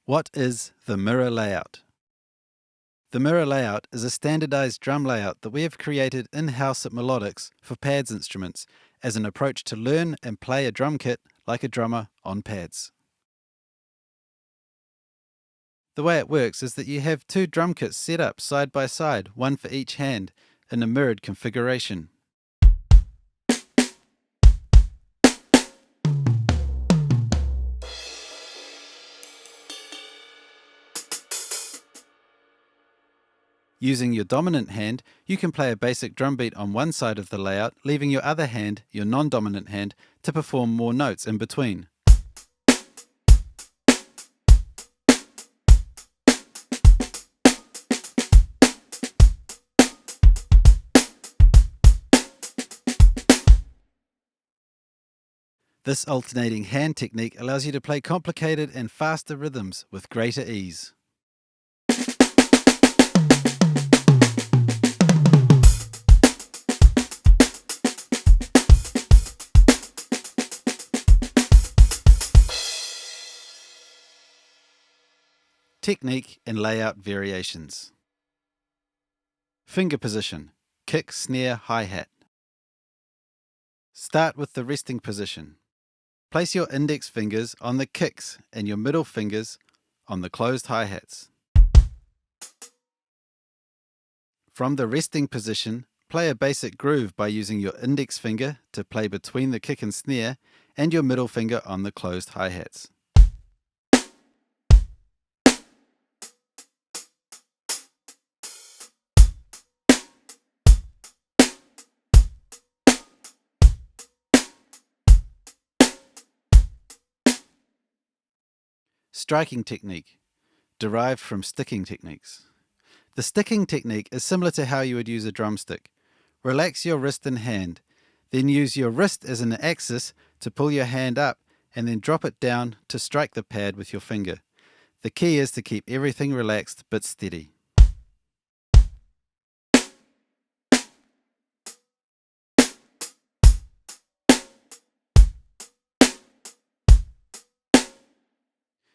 What is the mirror layout? The mirror layout is a standardized drum layout that we have created in-house at Melodics for pads instruments as an approach to learn and play a drum kit like a drummer on pads. The way it works is that you have two drum kits set up side by side, one for each hand, in a mirrored configuration. Using your dominant hand, you can play a basic drum beat on one side of the layout, leaving your other hand, your non-dominant hand, to perform more notes in between. This alternating hand technique allows you to play complicated and faster rhythms with greater ease. Technique and layout variations. Finger position: kick, snare, hi-hat. Start with the resting position. Place your index fingers on the kicks and your middle fingers on the closed hi-hats. From the resting position, play a basic groove by using your index finger to play between the kick and snare and your middle finger on the closed hi-hats. Striking technique, derived from sticking techniques. The sticking technique is similar to how you would use a drumstick. Relax your wrist and hand, then use your wrist as an axis to pull your hand up and then drop it down to strike the pad with your finger. The key is to keep everything relaxed but steady.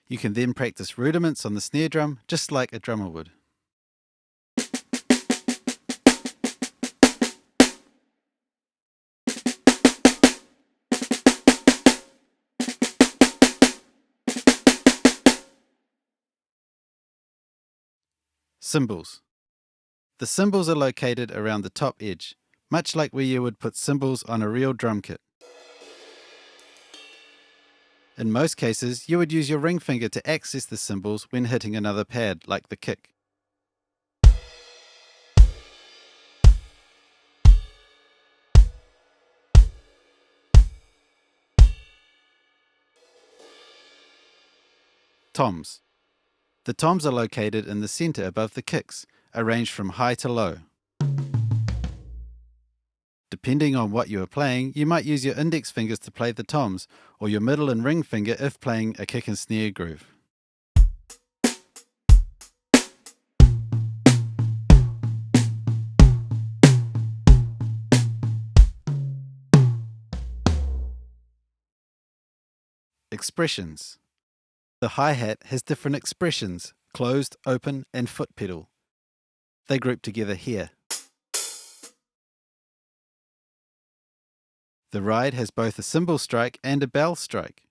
You can then practice rudiments on the snare drum just like a drummer would. Cymbals. The cymbals are located around the top edge, much like where you would put cymbals on a real drum kit. In most cases, you would use your ring finger to access the cymbals when hitting another pad, like the kick. Toms. The toms are located in the center above the kicks, arranged from high to low. Depending on what you are playing, you might use your index fingers to play the toms, or your middle and ring finger if playing a kick and snare groove. Expressions. The hi-hat has different expressions: closed, open, and foot pedal. They group together here. The ride has both a cymbal strike and a bell strike.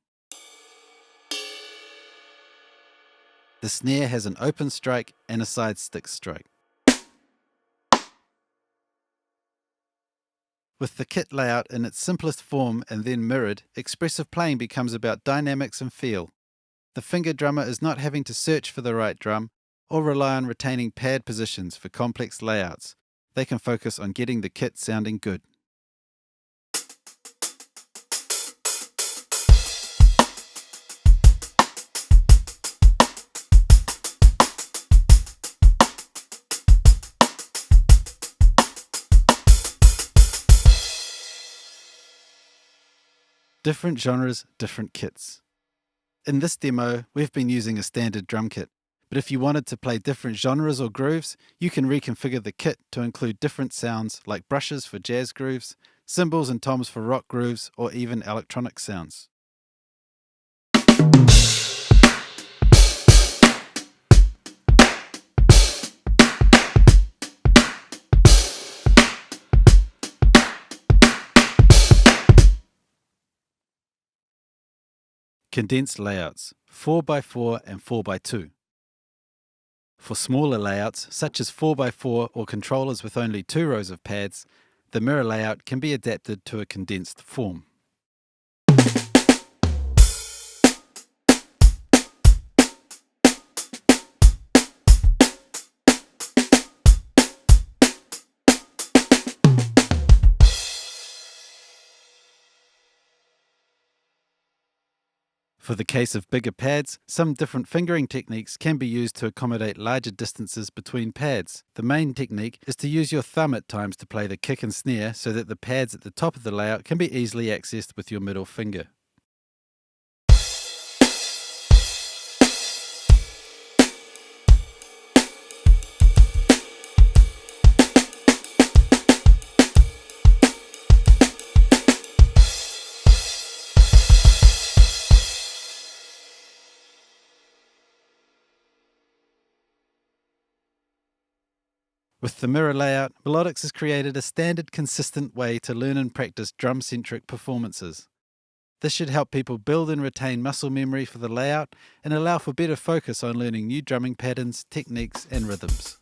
The snare has an open strike and a side stick strike. With the kit layout in its simplest form and then mirrored, expressive playing becomes about dynamics and feel. The finger drummer is not having to search for the right drum or rely on retaining pad positions for complex layouts. They can focus on getting the kit sounding good. Different genres, different kits. In this demo, we've been using a standard drum kit, but if you wanted to play different genres or grooves, you can reconfigure the kit to include different sounds like brushes for jazz grooves, cymbals and toms for rock grooves, or even electronic sounds. Condensed layouts, 4x4 and 4x2. For smaller layouts, such as 4x4 or controllers with only 2 rows of pads, the mirror layout can be adapted to a condensed form. For the case of bigger pads, some different fingering techniques can be used to accommodate larger distances between pads. The main technique is to use your thumb at times to play the kick and snare so that the pads at the top of the layout can be easily accessed with your middle finger. With the mirror layout, Melodics has created a standard, consistent way to learn and practice drum-centric performances. This should help people build and retain muscle memory for the layout and allow for better focus on learning new drumming patterns, techniques, and rhythms.